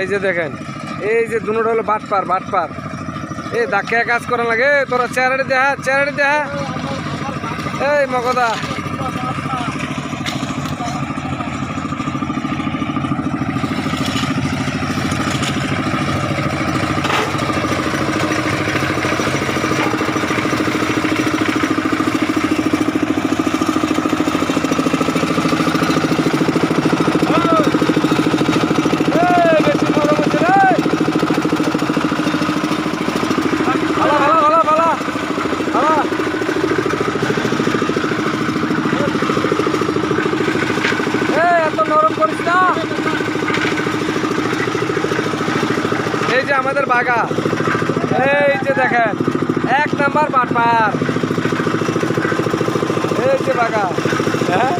এই যে দেখেন, এই যে দুটোটা হলো বাটপার বাটপার। এই ধাক্কা কাজ করা লাগে, তোরা চেহারাটি দেখা এই মগদা। এই যে আমাদের বাগা, এই যে দেখেন 1 নাম্বার বাটপার। এই যে বাগা, হ্যাঁ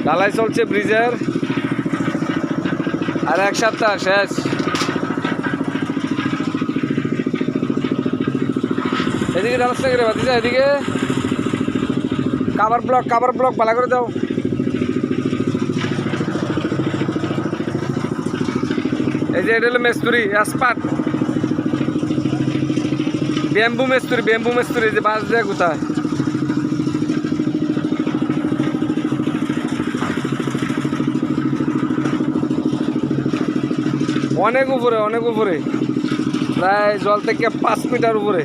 ঢালাই চলছে ব্রিজের, আর 1 সপ্তাহ শেষ। এদিকে ঢালাস না করে বাতিজা, এদিকে কাভার ব্লক ভালো করে দাও। এই যে এটা হলো মেস্তুরি এসপাট, ব্যাম্বু মেস্তুরি যে বাঁশ দেয় কোথায়। অনেক উপরে প্রায় জল থেকে 5 মিটার উপরে।